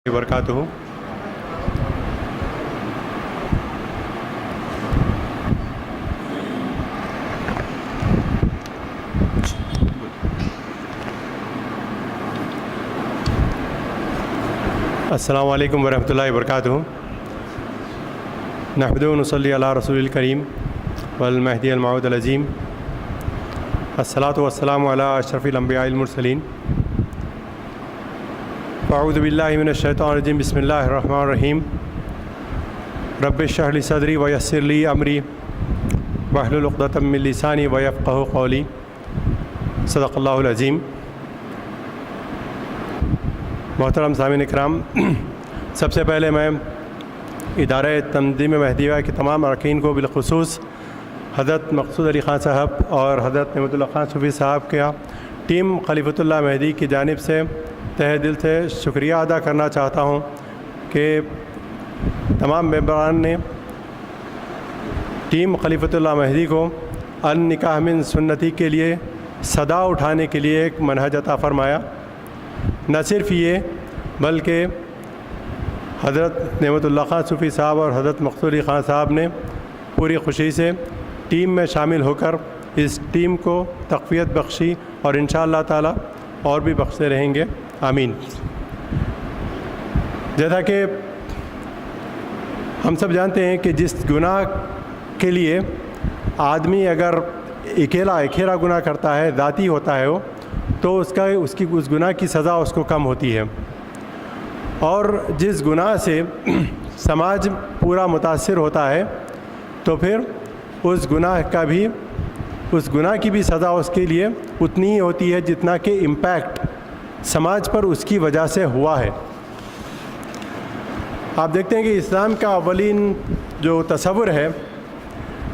وبرکاتہ۔ السلام علیکم ورحمۃ اللہ وبرکاتہ۔ نحمد و نصلی علی رسول الکریم والمہدی الموعود العظیم، الصلاۃ والسلام علی اشرف الانبیاء المرسلین۔ اعوذ باللہ من الشیطان الرجیم، بسم اللہ الرحمن الرحیم۔ رب اشرح لی صدری ویسر لی امری واحلل عقدۃ من لسانی ویفقہوا قولی۔ صدق اللہ العظیم۔ محترم سامعین اکرام، سب سے پہلے میں ادارہ تنظیم مہدیہ کے تمام اراکین کو، بالخصوص حضرت مقصود علی خان صاحب اور حضرت نعمت اللہ خان صوفی صاحب کے ٹیم خلیفۃ اللہ مہدی کی جانب سے تہہ دل سے شکریہ ادا کرنا چاہتا ہوں کہ تمام ممبران نے ٹیم خلیفۃ اللہ مہدی کو النکاح من سنتی کے لیے صدا اٹھانے کے لیے ایک منہج عطا فرمایا۔ نہ صرف یہ بلکہ حضرت نعمت اللہ خان صوفی صاحب اور حضرت مقصود علی خان صاحب نے پوری خوشی سے ٹیم میں شامل ہو کر اس ٹیم کو تقویت بخشی اور انشاءاللہ تعالی اور بھی بخشتے رہیں گے، آمین۔ جیسا کہ ہم سب جانتے ہیں کہ جس گناہ کے لیے آدمی اگر اکیلا گناہ کرتا ہے، ذاتی ہوتا ہے وہ، تو اس گناہ کی سزا اس کو کم ہوتی ہے، اور جس گناہ سے سماج پورا متاثر ہوتا ہے تو پھر اس گناہ کی بھی سزا اس کے لیے اتنی ہی ہوتی ہے جتنا کہ امپیکٹ سماج پر اس کی وجہ سے ہوا ہے۔ آپ دیکھتے ہیں کہ اسلام کا اولین جو تصور ہے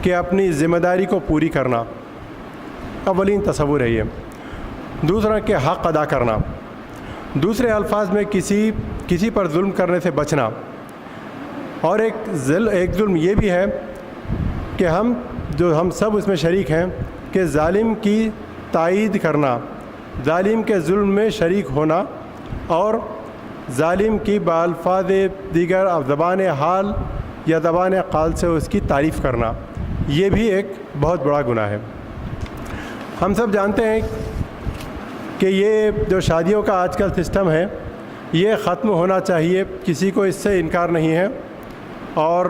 کہ اپنی ذمہ داری کو پوری کرنا، اولین تصور ہے یہ۔ دوسرا کہ حق ادا کرنا، دوسرے الفاظ میں کسی پر ظلم کرنے سے بچنا، اور ایک ظلم یہ بھی ہے کہ ہم سب اس میں شریک ہیں کہ ظالم کی تائید کرنا، ظالم کے ظلم میں شریک ہونا، اور ظالم کی بالفاظ دیگر زبان حال یا زبان قال سے اس کی تعریف کرنا، یہ بھی ایک بہت بڑا گناہ ہے۔ ہم سب جانتے ہیں کہ یہ جو شادیوں کا آج کل سسٹم ہے یہ ختم ہونا چاہیے، کسی کو اس سے انکار نہیں ہے، اور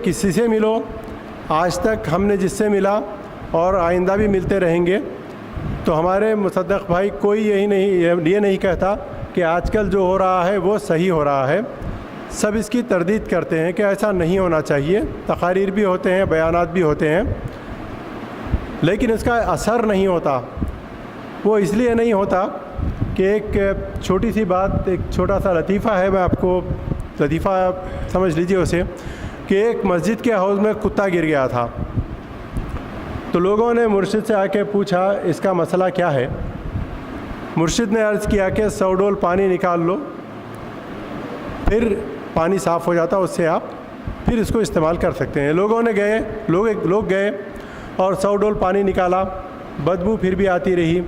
کسی سے ملو، آج تک ہم نے جس سے ملا اور آئندہ بھی ملتے رہیں گے، تو ہمارے مصدق بھائی کوئی یہ نہیں کہتا کہ آج کل جو ہو رہا ہے وہ صحیح ہو رہا ہے۔ سب اس کی تردید کرتے ہیں کہ ایسا نہیں ہونا چاہیے، تقاریر بھی ہوتے ہیں، بیانات بھی ہوتے ہیں، لیکن اس کا اثر نہیں ہوتا۔ وہ اس لیے نہیں ہوتا کہ ایک چھوٹی سی بات، ایک چھوٹا سا لطیفہ ہے، میں آپ کو لطیفہ سمجھ لیجیے اسے، کہ ایک مسجد کے حوض میں کتا گر گیا تھا، تو لوگوں نے مرشد سے آ کے پوچھا اس کا مسئلہ کیا ہے۔ مرشد نے عرض کیا کہ 100 ڈول پانی نکال لو، پھر پانی صاف ہو جاتا، اس سے آپ پھر اس کو استعمال کر سکتے ہیں۔ لوگ گئے اور 100 ڈول پانی نکالا، بدبو پھر بھی آتی رہی۔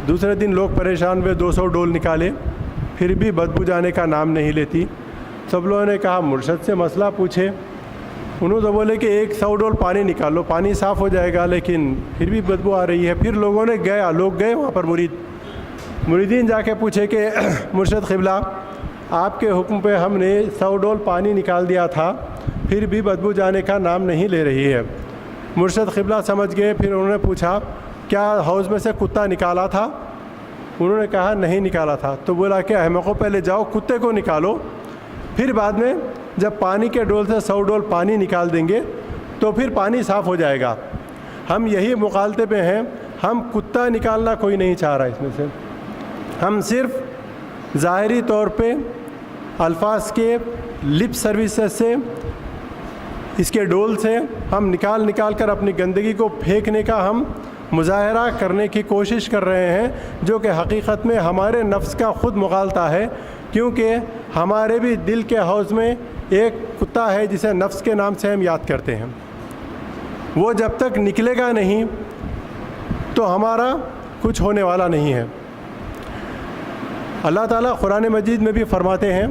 دوسرے دن لوگ پریشان ہوئے، 200 ڈول نکالے، پھر بھی بدبو جانے کا نام نہیں لیتی۔ سب لوگوں نے کہا مرشد سے مسئلہ پوچھے، انہوں تو بولے کہ 100 ڈول پانی نکال لو، پانی صاف ہو جائے گا، لیکن پھر بھی بدبو آ رہی ہے۔ پھر لوگ گئے وہاں پر، مریدین جا کے پوچھے کہ مرشد قبلہ، آپ کے حکم پہ ہم نے 100 ڈول پانی نکال دیا تھا، پھر بھی بدبو جانے کا نام نہیں لے رہی ہے۔ مرشد قبلہ سمجھ گئے، پھر انہوں نے پوچھا کیا حوض میں سے کتا نکالا تھا؟ انہوں نے کہا نہیں نکالا تھا۔ تو بولا کہ احمقوں، پہلے جاؤ کتے کو نکالو، پھر بعد میں جب پانی کے ڈول سے 100 ڈول پانی نکال دیں گے تو پھر پانی صاف ہو جائے گا۔ ہم یہی مغالطے پہ ہیں، ہم کتا نکالنا کوئی نہیں چاہ رہا اس میں سے، ہم صرف ظاہری طور پہ الفاظ کے لپ سروسز سے، اس کے ڈول سے ہم نکال کر اپنی گندگی کو پھینکنے کا ہم مظاہرہ کرنے کی کوشش کر رہے ہیں، جو کہ حقیقت میں ہمارے نفس کا خود مغالطہ ہے، کیونکہ ہمارے بھی دل کے حوض میں ایک کتا ہے جسے نفس کے نام سے ہم یاد کرتے ہیں۔ وہ جب تک نکلے گا نہیں تو ہمارا کچھ ہونے والا نہیں ہے۔ اللہ تعالیٰ قرآن مجید میں بھی فرماتے ہیں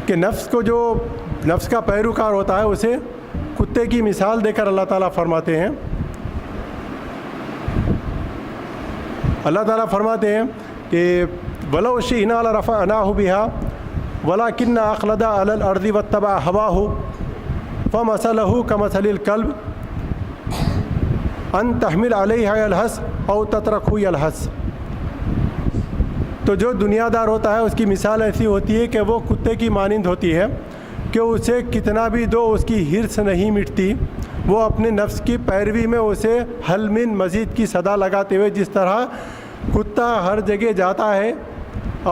کہ نفس کو جو نفس کا پیروکار ہوتا ہے اسے کتے کی مثال دے کر اللہ تعالیٰ فرماتے ہیں. اللہ تعالیٰ فرماتے ہیں کہ وَلَوْ شِئْنَا لَرَفَعْنَاهُ بِهَا وَلَكِنَّ أَخْلَدَ عَلَى الْأَرْضِ وَاتَّبَعَ هَوَاهُ فَمَثَلُهُ كَمَثَلِ الْكَلْبِ أَنْ تَحْمِلَ عَلَيْهِ يَلْهَثْ أَوْ تَتْرَكْهُ يَلْهَثْ. تو جو دنیا دار ہوتا ہے اس کی مثال ایسی ہوتی ہے کہ وہ کتے کی مانند ہوتی ہے کہ اسے کتنا بھی دو اس کی ہرس نہیں مٹتی. وہ اپنے نفس کی پیروی میں اسے حل من مزید کی صدا لگاتے ہوئے، جس طرح کتا ہر جگہ جاتا ہے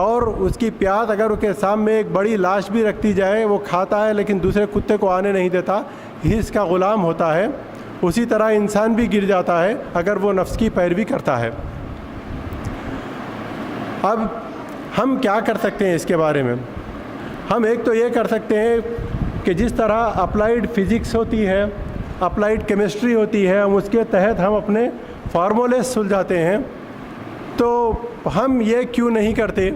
اور اس کی پیاس اگر اس کے سامنے ایک بڑی لاش بھی رکھتی جائے وہ کھاتا ہے لیکن دوسرے کتے کو آنے نہیں دیتا، ہرس کا غلام ہوتا ہے، اسی طرح انسان بھی گر جاتا ہے اگر وہ نفس کی پیروی کرتا ہے. اب ہم کیا کر سکتے ہیں اس کے بارے میں؟ ہم ایک تو یہ کر سکتے ہیں کہ جس طرح اپلائیڈ فزکس ہوتی ہے، اپلائیڈ کیمسٹری ہوتی ہے، ہم اس کے تحت ہم اپنے فارمولے سلجھاتے ہیں. تو ہم یہ کیوں نہیں کرتے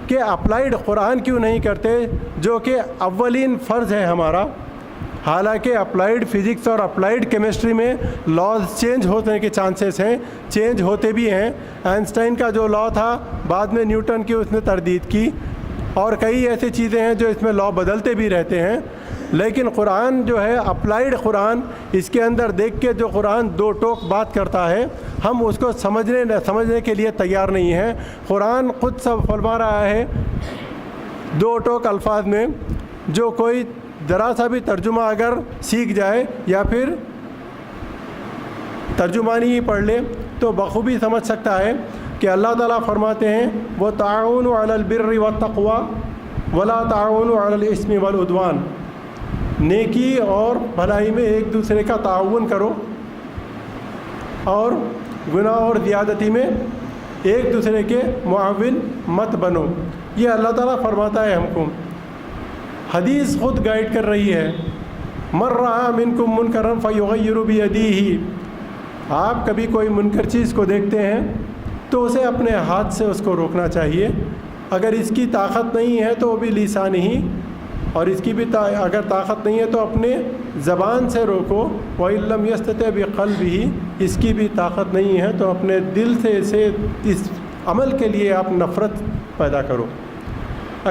کہ اپلائیڈ قرآن کیوں نہیں کرتے جو کہ اولین فرض ہے ہمارا؟ حالانکہ اپلائیڈ فزکس اور اپلائیڈ کیمسٹری میں لاز چینج ہونے کے چانسز ہیں، چینج ہوتے بھی ہیں. آئنسٹائن کا جو لا تھا بعد میں نیوٹن کی اس نے تردید کی، اور کئی ایسی چیزیں ہیں جو اس میں لا بدلتے بھی رہتے ہیں. لیکن قرآن جو ہے اپلائیڈ قرآن، اس کے اندر دیکھ کے جو قرآن دو ٹوک بات کرتا ہے ہم اس کو سمجھنے کے لیے تیار نہیں ہیں. قرآن خود سب فرما رہا ہے دو ٹوک الفاظ میں، جو کوئی ذرا سا بھی ترجمہ اگر سیکھ جائے یا پھر ترجمانی ہی پڑھ لے تو بخوبی سمجھ سکتا ہے کہ اللہ تعالیٰ فرماتے ہیں وَتَعَاوَنُوا عَلَى الْبِرِّ وَالتَّقْوَى وَلَا تَعَاوَنُوا عَلَى الْإِثْمِ وَالْعُدْوَانِ. نیکی اور بھلائی میں ایک دوسرے کا تعاون کرو اور گناہ اور زیادتی میں ایک دوسرے کے معاون مت بنو. یہ اللہ تعالیٰ فرماتا ہے ہم کو. حدیث خود گائیڈ کر رہی ہے مَن رَأَىٰ مِنكُم مُنكَرًا فَلْيُغَيِّرْهُ بِيَدِهِ. آپ کبھی کوئی منکر چیز کو دیکھتے ہیں تو اسے اپنے ہاتھ سے اس کو روکنا چاہیے. اگر اس کی طاقت نہیں ہے تو وہ بھی لسان ہی، اور اس کی بھی اگر طاقت نہیں ہے تو اپنے زبان سے روکو. وَإِن لَّمْ يَسْتَطِعْ بِقَلْبِهِ. اس کی بھی طاقت نہیں ہے تو اپنے دل سے اسے اس عمل کے لیے آپ نفرت پیدا کرو.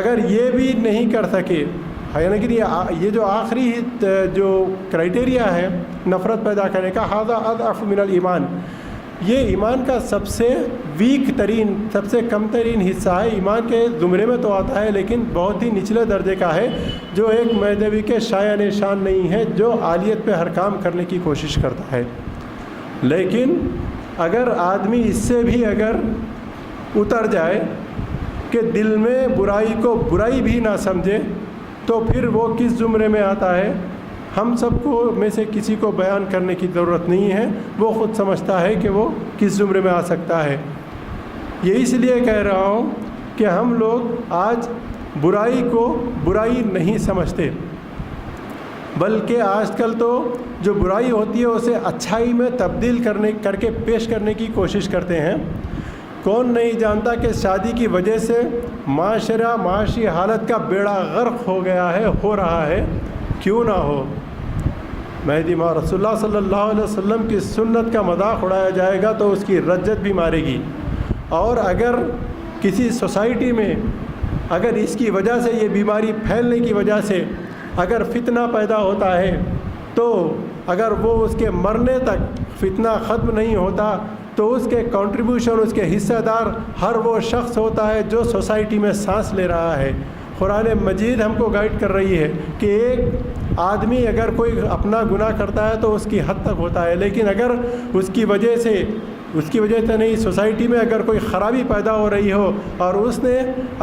اگر یہ بھی نہیں کر سکے، لیکن یہ جو آخری جو کرائٹیریا ہے نفرت پیدا کرنے کا، هذا اضعف من الایمان، یہ ایمان کا سب سے ویک ترین، سب سے کم ترین حصہ ہے. ایمان کے زمرے میں تو آتا ہے لیکن بہت ہی نچلے درجے کا ہے، جو ایک مہدوی کے شایع نشان نہیں ہے، جو عالیت پہ ہر کام کرنے کی کوشش کرتا ہے. لیکن اگر آدمی اس سے بھی اگر اتر جائے کہ دل میں برائی کو برائی بھی نہ سمجھے تو پھر وہ کس زمرے میں آتا ہے؟ ہم سب کو میں سے کسی کو بیان کرنے کی ضرورت نہیں ہے، وہ خود سمجھتا ہے کہ وہ کس زمرے میں آ سکتا ہے. یہ اس لیے کہہ رہا ہوں کہ ہم لوگ آج برائی کو برائی نہیں سمجھتے، بلکہ آج کل تو جو برائی ہوتی ہے اسے اچھائی میں تبدیل کر کے پیش کرنے کی کوشش کرتے ہیں. کون نہیں جانتا کہ شادی کی وجہ سے معاشی حالت کا بیڑا غرق ہو گیا ہے، ہو رہا ہے. کیوں نہ ہو؟ مہدی ماں رسول اللہ صلی اللہ علیہ وسلم کی سنت کا مذاق اڑایا جائے گا تو اس کی رجت بھی مارے گی. اور اگر کسی سوسائٹی میں اگر اس کی وجہ سے یہ بیماری پھیلنے کی وجہ سے اگر فتنہ پیدا ہوتا ہے تو اگر وہ اس کے مرنے تک فتنہ ختم نہیں ہوتا تو اس کے کنٹریبیوشن، اس کے حصہ دار ہر وہ شخص ہوتا ہے جو سوسائٹی میں سانس لے رہا ہے. قرآن مجید ہم کو گائیڈ کر رہی ہے کہ ایک آدمی اگر کوئی اپنا گناہ کرتا ہے تو اس کی حد تک ہوتا ہے، لیکن اگر اس کی وجہ سے نہیں سوسائٹی میں اگر کوئی خرابی پیدا ہو رہی ہو اور اس نے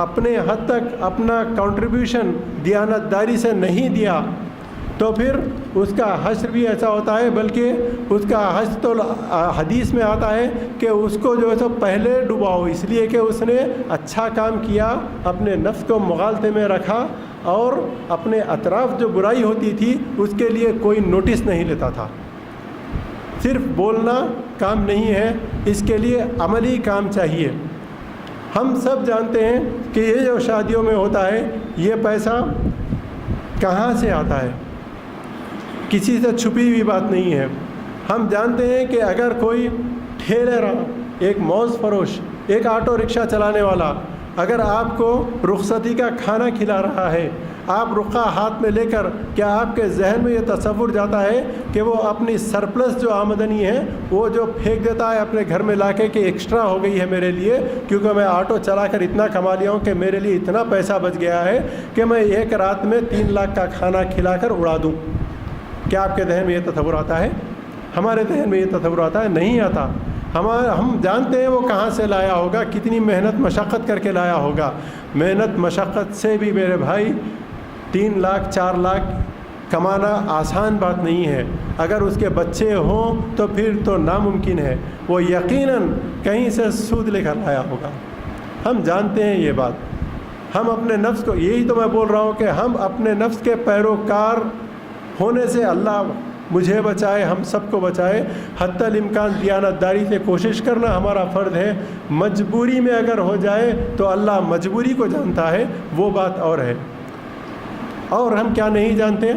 اپنے حد تک اپنا کنٹریبیوشن دیانتداری سے نہیں دیا تو پھر اس کا حشر بھی ایسا ہوتا ہے. بلکہ اس کا حشر تو حدیث میں آتا ہے کہ اس کو جو ہے تو پہلے ڈباؤ، اس لیے کہ اس نے اچھا کام کیا، اپنے نفس کو مغالطے میں رکھا اور اپنے اطراف جو برائی ہوتی تھی اس کے لیے کوئی نوٹس نہیں لیتا تھا. صرف بولنا کام نہیں ہے، اس کے لیے عملی کام چاہیے. ہم سب جانتے ہیں کہ یہ جو شادیوں میں ہوتا ہے یہ پیسہ کہاں سے آتا ہے، کسی سے چھپی ہوئی بات نہیں ہے۔ ہم جانتے ہیں کہ اگر کوئی ٹھیلے رہا، ایک موز فروش، ایک آٹو رکشہ چلانے والا اگر آپ کو رخصتی کا کھانا کھلا رہا ہے، آپ رخا ہاتھ میں لے کر، کیا آپ کے ذہن میں یہ تصور جاتا ہے کہ وہ اپنی سرپلس جو آمدنی ہے وہ جو پھینک دیتا ہے اپنے گھر میں لا کے کہ ایکسٹرا ہو گئی ہے میرے لیے، کیونکہ میں آٹو چلا کر اتنا کما لیا ہوں کہ میرے لیے اتنا پیسہ بچ گیا ہے کہ میں ایک رات میں 3 لاکھ کا کھانا کھلا کر اڑا دوں؟ کیا آپ کے ذہن میں یہ تصور آتا ہے؟ ہمارے ذہن میں یہ تصور آتا ہے؟ نہیں آتا۔ ہم جانتے ہیں وہ کہاں سے لایا ہوگا، کتنی محنت مشقت کر کے لایا ہوگا۔ محنت مشقت سے بھی میرے بھائی 3 لاکھ 4 لاکھ کمانا آسان بات نہیں ہے۔ اگر اس کے بچے ہوں تو پھر تو ناممکن ہے، وہ یقیناً کہیں سے سود لے کر لایا ہوگا۔ ہم جانتے ہیں یہ بات۔ ہم اپنے نفس کو، یہی تو میں بول رہا ہوں کہ ہم اپنے نفس کے پیروکار ہونے سے اللہ مجھے بچائے، ہم سب کو بچائے۔ حتی الامکان دیانت داری سے کوشش کرنا ہمارا فرض ہے۔ مجبوری میں اگر ہو جائے تو اللہ مجبوری کو جانتا ہے، وہ بات اور ہے۔ اور ہم کیا نہیں جانتے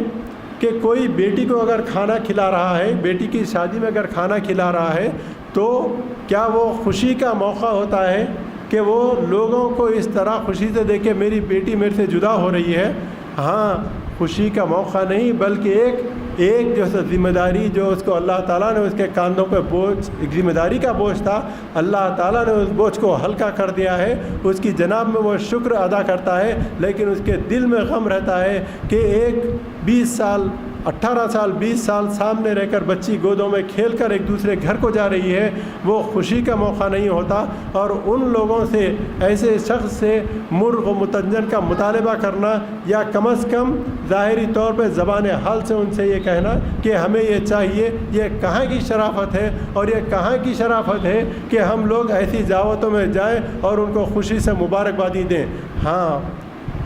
کہ کوئی بیٹی کو اگر کھانا کھلا رہا ہے، بیٹی کی شادی میں اگر کھانا کھلا رہا ہے تو کیا وہ خوشی کا موقع ہوتا ہے کہ وہ لوگوں کو اس طرح خوشی سے دیکھے میری بیٹی میرے سے جدا ہو رہی ہے؟ ہاں، خوشی کا موقع نہیں، بلکہ ایک جو ذمہ داری جو اس کو اللہ تعالیٰ نے اس کے کاندھوں پہ بوجھ، ایک ذمہ داری کا بوجھ تھا، اللہ تعالیٰ نے اس بوجھ کو ہلکا کر دیا ہے۔ اس کی جناب میں وہ شکر ادا کرتا ہے، لیکن اس کے دل میں غم رہتا ہے کہ ایک 20 سال 18 سال 20 سال سامنے رہ کر بچی گودوں میں کھیل کر ایک دوسرے گھر کو جا رہی ہے، وہ خوشی کا موقع نہیں ہوتا۔ اور ان لوگوں سے، ایسے شخص سے مرغ و متنجن کا مطالبہ کرنا، یا کم از کم ظاہری طور پہ زبان حال سے ان سے یہ کہنا کہ ہمیں یہ چاہیے، یہ کہاں کی شرافت ہے؟ اور یہ کہاں کی شرافت ہے کہ ہم لوگ ایسی دعوتوں میں جائیں اور ان کو خوشی سے مبارکبادی دیں؟ ہاں،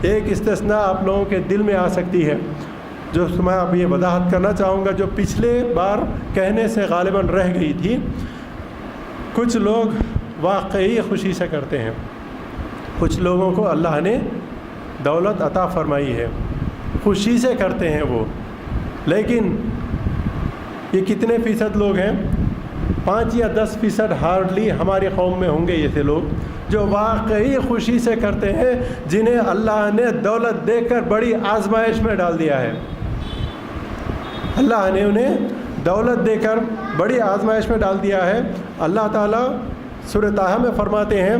ایک استثناء آپ لوگوں کے دل میں آ سکتی ہے، جو میں اب یہ وضاحت کرنا چاہوں گا، جو پچھلے بار کہنے سے غالباً رہ گئی تھی۔ کچھ لوگ واقعی خوشی سے کرتے ہیں، کچھ لوگوں کو اللہ نے دولت عطا فرمائی ہے، خوشی سے کرتے ہیں وہ، لیکن یہ کتنے فیصد لوگ ہیں؟ 5 یا 10% ہارڈلی ہماری قوم میں ہوں گے ایسے لوگ جو واقعی خوشی سے کرتے ہیں، جنہیں اللہ نے دولت دے کر بڑی آزمائش میں ڈال دیا ہے۔ اللہ نے انہیں دولت دے کر بڑی آزمائش میں ڈال دیا ہے۔ اللہ تعالیٰ سورہ طٰہٰ میں فرماتے ہیں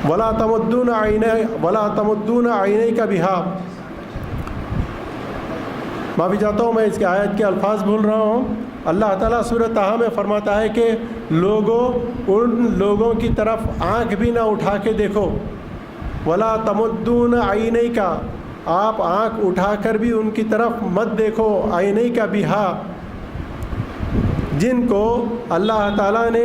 وَلَا تَمُدُّونَ عَيْنَيْكَ بِهَا۔ معافی چاہتا ہوں، میں اس کی آیت کے الفاظ بھول رہا ہوں۔ اللہ تعالیٰ سورہ طٰہٰ میں فرماتا ہے کہ لوگوں، ان لوگوں کی طرف آنکھ بھی نہ اٹھا کے دیکھو۔ وَلَا تَمُدُّونَ عَيْنَيْكَ، آپ آنکھ اٹھا کر بھی ان کی طرف مت دیکھو، عَيْنَيْكَ بِهَا، جن کو اللہ تعالیٰ نے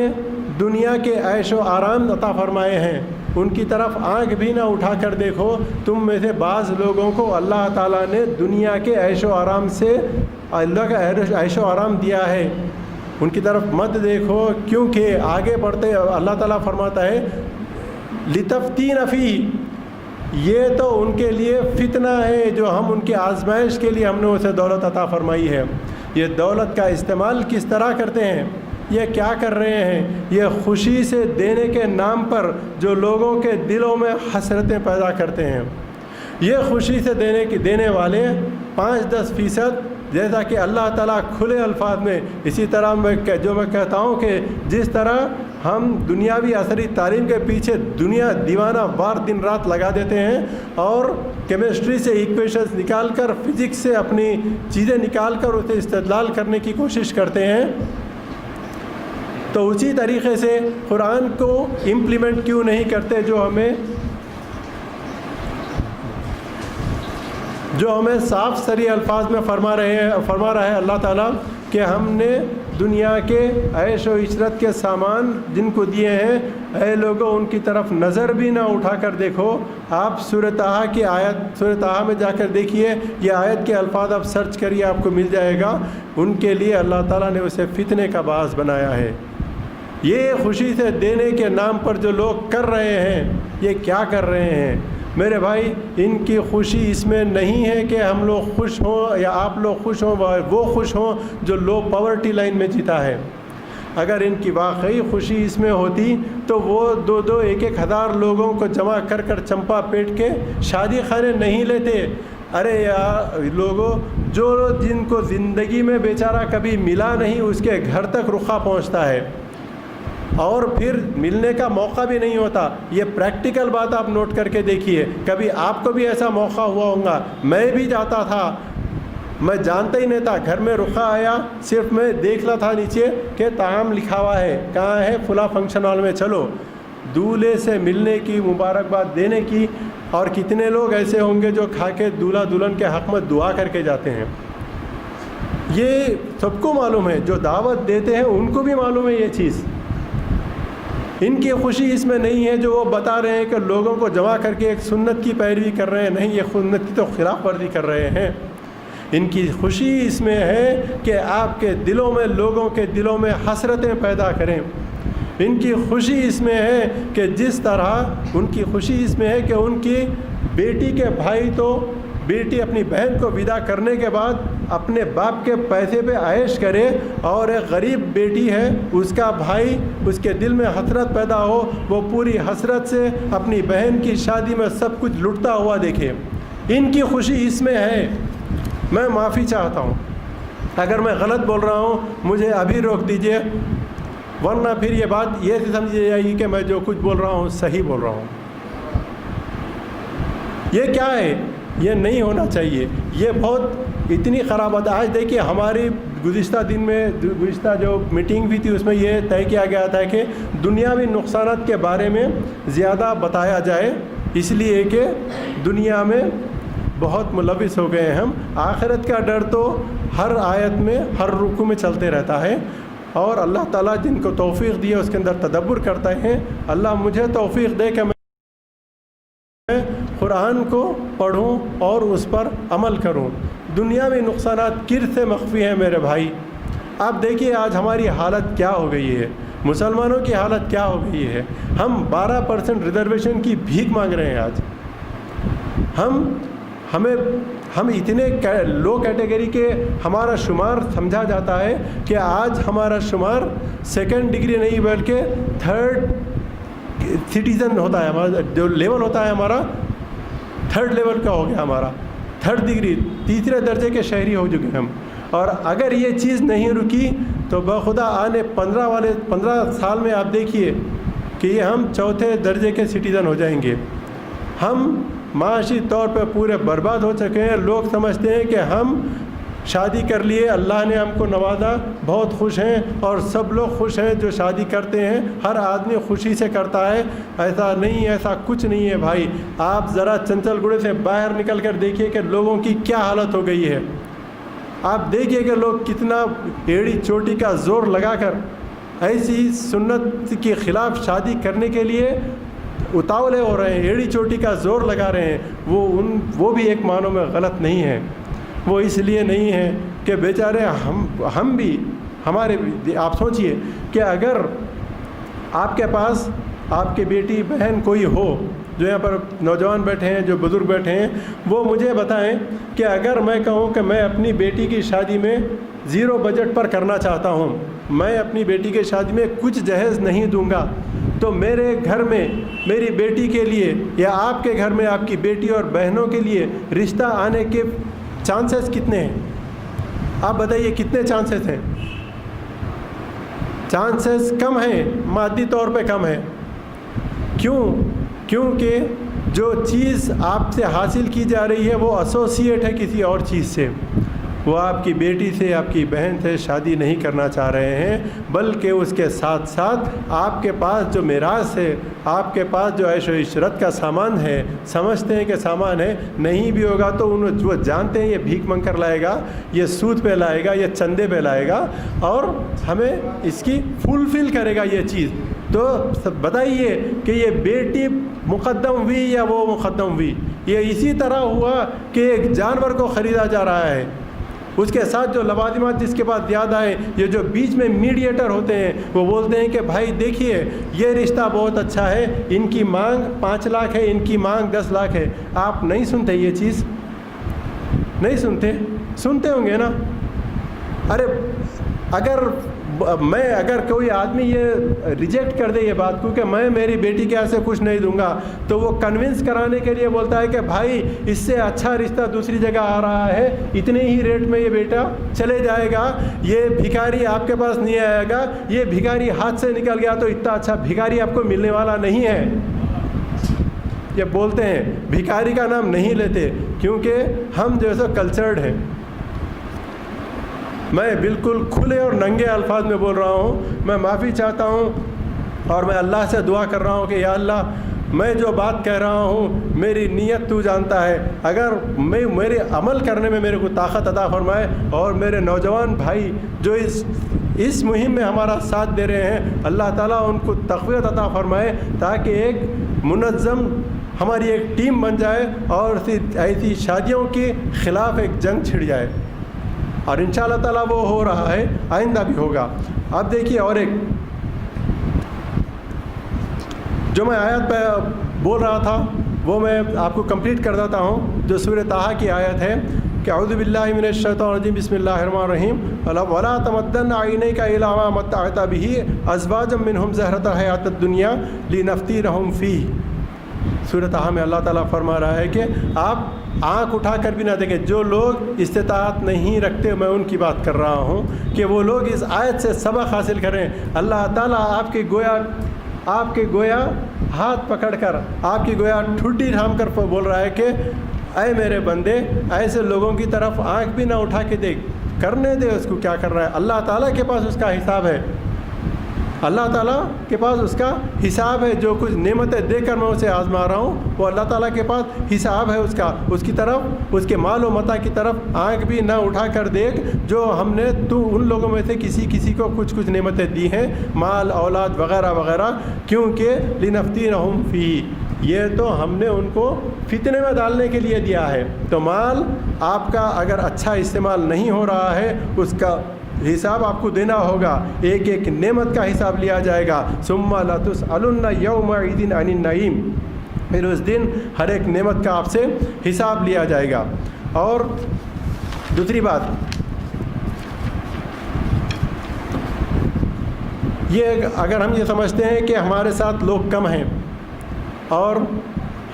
دنیا کے عیش و آرام عطا فرمائے ہیں، ان کی طرف آنکھ بھی نہ اٹھا کر دیکھو۔ تم میں سے بعض لوگوں کو اللہ تعالیٰ نے دنیا کے عیش و آرام سے، اللہ کا عیش و آرام دیا ہے، ان کی طرف مت دیکھو، کیونکہ آگے بڑھتے اللہ تعالیٰ فرماتا ہے لِتَفْتِينَ فِيهِ، یہ تو ان کے لیے فتنہ ہے جو ہم ان کی آزمائش کے لیے ہم نے اسے دولت عطا فرمائی ہے۔ یہ دولت کا استعمال کس طرح کرتے ہیں، یہ کیا کر رہے ہیں؟ یہ خوشی سے دینے کے نام پر جو لوگوں کے دلوں میں حسرتیں پیدا کرتے ہیں، یہ خوشی سے دینے والے 5-10%، جیسا کہ اللہ تعالیٰ کھلے الفاظ میں، اسی طرح میں کہتا ہوں کہ جس طرح ہم دنیاوی عصری تعلیم کے پیچھے دیوانہ وار دن رات لگا دیتے ہیں اور کیمسٹری سے ایکویشنز نکال کر، فزکس سے اپنی چیزیں نکال کر اسے استدلال کرنے کی کوشش کرتے ہیں، تو اسی طریقے سے قرآن کو امپلیمنٹ کیوں نہیں کرتے جو ہمیں صاف صریح الفاظ میں فرما رہا ہے اللہ تعالیٰ کہ ہم نے دنیا کے عیش و عشرت کے سامان جن کو دیے ہیں، اے لوگوں ان کی طرف نظر بھی نہ اٹھا کر دیکھو۔ آپ سورہ طٰہٰ کی آیت، سورہ طٰہٰ میں جا کر دیکھیے، یہ آیت کے الفاظ آپ سرچ کریے، آپ کو مل جائے گا۔ ان کے لیے اللہ تعالیٰ نے اسے فتنے کا باعث بنایا ہے۔ یہ خوشی سے دینے کے نام پر جو لوگ کر رہے ہیں یہ کیا کر رہے ہیں میرے بھائی؟ ان کی خوشی اس میں نہیں ہے کہ ہم لوگ خوش ہوں یا آپ لوگ خوش ہوں، وہ خوش ہوں جو لو پاورٹی لائن میں جیتا ہے۔ اگر ان کی واقعی خوشی اس میں ہوتی تو وہ 2-2 1-1 ہزار لوگوں کو جمع کر کر چمپا پیٹ کے شادی خانے نہیں لیتے۔ ارے یار لوگوں، جو جن کو زندگی میں بیچارہ کبھی ملا نہیں اس کے گھر تک رخا پہنچتا ہے اور پھر ملنے کا موقع بھی نہیں ہوتا۔ یہ پریکٹیکل بات آپ نوٹ کر کے دیکھیے، کبھی آپ کو بھی ایسا موقع ہوا ہوگا۔ میں بھی جاتا تھا، میں جانتا ہی نہیں تھا، گھر میں رخا آیا، صرف میں دیکھ رہا تھا نیچے کہ طعام لکھا ہوا ہے، کہاں ہے؟ فلاں فنکشن ہال میں، چلو دولہے سے ملنے کی، مبارکباد دینے کی۔ اور کتنے لوگ ایسے ہوں گے جو کھا کے دولہا دلہن کے حق میں دعا کر کے جاتے ہیں۔ یہ سب کو معلوم ہے، جو دعوت دیتے ہیں ان کو بھی معلوم ہے یہ چیز۔ ان کی خوشی اس میں نہیں ہے جو وہ بتا رہے ہیں کہ لوگوں کو جمع کر کے ایک سنت کی پیروی کر رہے ہیں، نہیں، یہ سنت کی تو خلاف ورزی کر رہے ہیں۔ ان کی خوشی اس میں ہے کہ آپ کے دلوں میں، لوگوں کے دلوں میں حسرتیں پیدا کریں۔ ان کی خوشی اس میں ہے کہ جس طرح ان کی خوشی اس میں ہے کہ ان کی بیٹی کے بھائی تو بیٹی اپنی بہن کو ودا کرنے کے بعد اپنے باپ کے پیسے پہ عیش کرے، اور ایک غریب بیٹی ہے اس کا بھائی، اس کے دل میں حسرت پیدا ہو، وہ پوری حسرت سے اپنی بہن کی شادی میں سب کچھ لٹتا ہوا دیکھے۔ ان کی خوشی اس میں ہے۔ میں معافی چاہتا ہوں اگر میں غلط بول رہا ہوں، مجھے ابھی روک دیجئے، ورنہ پھر یہ بات یہ سمجھی جائے گی کہ میں جو کچھ بول رہا ہوں صحیح بول رہا ہوں۔ یہ کیا ہے؟ یہ نہیں ہونا چاہیے، یہ بہت اتنی خراب بات ہے۔ آج دیکھیے ہماری گزشتہ دن میں، گزشتہ جو میٹنگ بھی تھی اس میں یہ طے کیا گیا تھا کہ دنیاوی نقصانات کے بارے میں زیادہ بتایا جائے، اس لیے کہ دنیا میں بہت ملوث ہو گئے ہیں ہم۔ آخرت کا ڈر تو ہر آیت میں، ہر رکوع میں چلتے رہتا ہے، اور اللہ تعالیٰ جن کو توفیق دی ہے اس کے اندر تدبر کرتے ہیں۔ اللہ مجھے توفیق دے کہ میں قرآن کو پڑھوں اور اس پر عمل کروں۔ دنیاوی نقصانات کر سے مخفی ہیں میرے بھائی۔ آپ دیکھیے آج ہماری حالت کیا ہو گئی ہے، مسلمانوں کی حالت کیا ہو گئی ہے۔ ہم 12% ریزرویشن کی بھیک مانگ رہے ہیں آج۔ ہم اتنے لو کیٹیگری کے ہمارا شمار سمجھا جاتا ہے کہ آج ہمارا شمار 2nd ڈگری نہیں بلکہ 3rd سٹیزن ہوتا ہے، ہمارا جو لیول ہوتا ہے ہمارا 3rd لیول کا ہو گیا، ہمارا 3rd ڈگری، 3رے درجے کے شہری ہو چکے ہم۔ اور اگر یہ چیز نہیں رکی تو بخدا آنے 15 سال میں آپ دیکھیے کہ یہ ہم 4تھے درجے کے سٹیزن ہو جائیں گے۔ ہم معاشی طور پہ پورے برباد ہو چکے ہیں۔ لوگ سمجھتے ہیں کہ ہم شادی کر لیے، اللہ نے ہم کو نوازا، بہت خوش ہیں، اور سب لوگ خوش ہیں جو شادی کرتے ہیں، ہر آدمی خوشی سے کرتا ہے۔ ایسا نہیں، ایسا کچھ نہیں ہے بھائی۔ آپ ذرا چنچل گڑھے سے باہر نکل کر دیکھیے کہ لوگوں کی کیا حالت ہو گئی ہے۔ آپ دیکھیے کہ لوگ کتنا ایڑی چوٹی کا زور لگا کر ایسی سنت کے خلاف شادی کرنے کے لیے اتاولے ہو رہے ہیں، ایڑی چوٹی کا زور لگا رہے ہیں۔ وہ بھی ایک معنوں میں غلط نہیں ہے۔ وہ اس لیے نہیں ہے کہ بیچارے ہم بھی، ہمارے بھی، آپ سوچئے کہ اگر آپ کے پاس آپ کی بیٹی بہن کوئی ہو، جو یہاں پر نوجوان بیٹھے ہیں، جو بزرگ بیٹھے ہیں، وہ مجھے بتائیں کہ اگر میں کہوں کہ میں اپنی بیٹی کی شادی میں 0 بجٹ پر کرنا چاہتا ہوں، میں اپنی بیٹی کی شادی میں کچھ جہیز نہیں دوں گا، تو میرے گھر میں میری بیٹی کے لیے یا آپ کے گھر میں آپ کی بیٹی اور بہنوں کے لیے رشتہ آنے کے چانسز کتنے ہیں؟ آپ بتائیے کتنے چانسز ہیں؟ چانسز کم ہیں، مادی طور پہ کم ہے۔ کیونکہ جو چیز آپ سے حاصل کی جا رہی ہے وہ ایسوسیٹ ہے کسی اور چیز سے۔ وہ آپ کی بیٹی سے، آپ کی بہن سے شادی نہیں کرنا چاہ رہے ہیں، بلکہ اس کے ساتھ ساتھ آپ کے پاس جو میراث ہے، آپ کے پاس جو عیش و عشرت کا سامان ہے، سمجھتے ہیں کہ سامان ہے، نہیں بھی ہوگا تو وہ جانتے ہیں یہ بھیک مانگ کر لائے گا، یہ سود پہ لائے گا، یہ چندے پہ لائے گا، اور ہمیں اس کی فلفل کرے گا یہ چیز۔ تو بتائیے کہ یہ بیٹی مقدم ہوئی یا وہ مقدم ہوئی؟ یہ اسی طرح ہوا کہ ایک جانور کو خریدا جا رہا ہے، اس کے ساتھ جو لوازمات جس کے پاس زیادہ ہیں، یہ جو بیچ میں میڈیٹر ہوتے ہیں وہ بولتے ہیں کہ بھائی دیکھیے یہ رشتہ بہت اچھا ہے، ان کی مانگ 5 لاکھ ہے، ان کی مانگ 10 لاکھ ہے۔ آپ نہیں سنتے یہ چیز؟ نہیں سنتے؟ سنتے ہوں گے نا۔ ارے اگر کوئی آدمی یہ ریجیکٹ کر دے یہ بات کو کہ میں میری بیٹی کے ایسے کچھ نہیں دوں گا، تو وہ کنونس کرانے کے لیے بولتا ہے کہ بھائی اس سے اچھا رشتہ دوسری جگہ آ رہا ہے، اتنے ہی ریٹ میں یہ بیٹا چلے جائے گا، یہ بھکاری آپ کے پاس نہیں آئے گا، یہ بھکاری ہاتھ سے نکل گیا تو اتنا اچھا بھکاری آپ کو ملنے والا نہیں ہے۔ یہ بولتے ہیں، بھکاری کا نام نہیں لیتے، کیونکہ ہم جو ہے کلچرڈ ہیں۔ میں بالکل کھلے اور ننگے الفاظ میں بول رہا ہوں، میں معافی چاہتا ہوں اور میں اللہ سے دعا کر رہا ہوں کہ یا اللہ میں جو بات کہہ رہا ہوں میری نیت تو جانتا ہے، اگر میرے عمل کرنے میں میرے کو طاقت عطا فرمائے، اور میرے نوجوان بھائی جو اس مہم میں ہمارا ساتھ دے رہے ہیں اللہ تعالیٰ ان کو تقویت عطا فرمائے، تاکہ ایک منظم ہماری ایک ٹیم بن جائے اور ایسی شادیوں کے خلاف ایک جنگ چھڑ جائے، اور انشاءاللہ تعالیٰ وہ ہو رہا ہے، آئندہ بھی ہوگا۔ اب دیکھیے اور ایک جو میں آیت پہ بول رہا تھا وہ میں آپ کو کمپلیٹ کر دیتا ہوں، جو سورہ طٰہٰ کی آیت ہے کہ اعوذ باللہ من الشیطان الرجیم بسم اللہ الرحمن الرحیم ولا تمدن عینیک الی ما متعت بہ ازواجا منہم زہرۃ الحیاۃ الدنیا لنفتنہم فیہ۔ سورہ طٰہٰ میں اللہ تعالیٰ فرما رہا ہے کہ آپ آنکھ اٹھا کر بھی نہ دیکھیں، جو لوگ استطاعت نہیں رکھتے، میں ان کی بات کر رہا ہوں کہ وہ لوگ اس آیت سے سبق حاصل کریں۔ اللہ تعالیٰ آپ کے گویا ہاتھ پکڑ کر، آپ کی گویا ٹھڈی تھام کر بول رہا ہے کہ اے میرے بندے ایسے لوگوں کی طرف آنکھ بھی نہ اٹھا کے دیکھ، کرنے دے اس کو کیا کر رہا ہے، اللہ تعالیٰ کے پاس اس کا حساب ہے، اللہ تعالیٰ کے پاس اس کا حساب ہے، جو کچھ نعمتیں دے کر میں اسے آزما رہا ہوں وہ اللہ تعالیٰ کے پاس حساب ہے اس کا، اس کی طرف، اس کے مال و متاع کی طرف آنکھ بھی نہ اٹھا کر دیکھ، جو ہم نے ان لوگوں میں سے کسی کو کچھ نعمتیں دی ہیں، مال اولاد وغیرہ وغیرہ، کیونکہ لنفتنہم فیہ، یہ تو ہم نے ان کو فتنے میں ڈالنے کے لیے دیا ہے۔ تو مال آپ کا اگر اچھا استعمال نہیں ہو رہا ہے اس کا حساب آپ کو دینا ہوگا، ایک ایک نعمت کا حساب لیا جائے گا۔ ثم لتسألن یومئذ عن النعیم، پھر اس دن ہر ایک نعمت کا آپ سے حساب لیا جائے گا۔ اور دوسری بات یہ، اگر ہم یہ سمجھتے ہیں کہ ہمارے ساتھ لوگ کم ہیں اور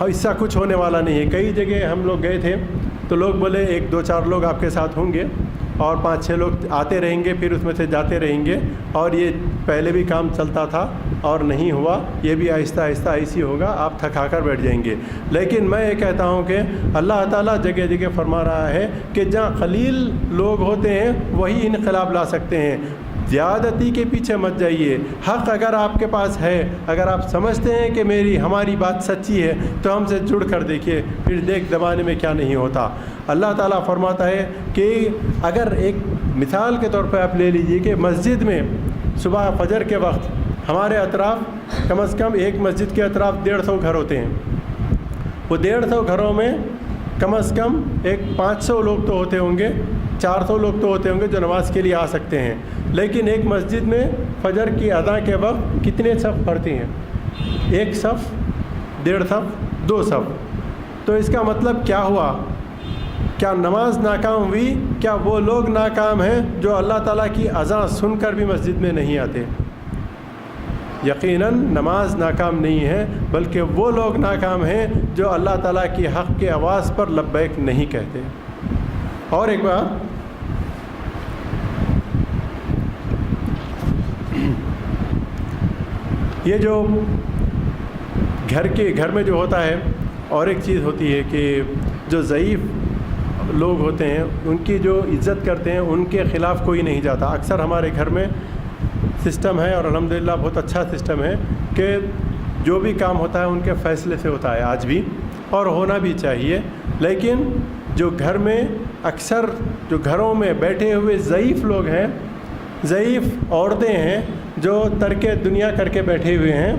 اس سے کچھ ہونے والا نہیں ہے، کئی جگہ ہم لوگ گئے تھے تو لوگ بولے 1-2-4 لوگ آپ کے ساتھ ہوں گے اور 5-6 لوگ آتے رہیں گے، پھر اس میں سے جاتے رہیں گے، اور یہ پہلے بھی کام چلتا تھا اور نہیں ہوا، یہ بھی آہستہ آہستہ ایسی ہوگا، آپ تھکا کر بیٹھ جائیں گے۔ لیکن میں یہ کہتا ہوں کہ اللہ تعالیٰ جگہ جگہ فرما رہا ہے کہ جہاں قلیل لوگ ہوتے ہیں وہی انقلاب لا سکتے ہیں، زیادتی کے پیچھے مت جائیے، حق اگر آپ کے پاس ہے، اگر آپ سمجھتے ہیں کہ ہماری بات سچی ہے تو ہم سے جڑ کر دیکھیے، پھر دیکھ زمانے میں کیا نہیں ہوتا۔ اللہ تعالیٰ فرماتا ہے کہ اگر ایک مثال کے طور پہ آپ لے لیجئے کہ مسجد میں صبح فجر کے وقت ہمارے اطراف کم از کم ایک مسجد کے اطراف 150 گھر ہوتے ہیں، وہ 150 گھروں میں کم از کم ایک 500 لوگ تو ہوتے ہوں گے، 400 لوگ تو ہوتے ہوں گے جو نماز کے لیے آ سکتے ہیں، لیکن ایک مسجد میں فجر کی اذان کے وقت کتنے صف پڑھتے ہیں؟ 1 صف، 1.5 صف، 2 صف۔ تو اس کا مطلب کیا ہوا؟ کیا نماز ناکام ہوئی؟ کیا وہ لوگ ناکام ہیں جو اللہ تعالیٰ کی اذان سن کر بھی مسجد میں نہیں آتے؟ یقیناً نماز ناکام نہیں ہے، بلکہ وہ لوگ ناکام ہیں جو اللہ تعالیٰ کی حق کی آواز پر لبیک نہیں کہتے۔ اور ایک بات، یہ جو گھر میں جو ہوتا ہے، اور ایک چیز ہوتی ہے کہ جو ضعیف لوگ ہوتے ہیں ان کی جو عزت کرتے ہیں ان کے خلاف کوئی نہیں جاتا۔ اکثر ہمارے گھر میں سسٹم ہے، اور الحمدللہ بہت اچھا سسٹم ہے، کہ جو بھی کام ہوتا ہے ان کے فیصلے سے ہوتا ہے آج بھی، اور ہونا بھی چاہیے۔ لیکن جو گھر میں اکثر جو گھروں میں بیٹھے ہوئے ضعیف لوگ ہیں، ضعیف عورتیں ہیں جو ترک دنیا کر کے بیٹھے ہوئے ہیں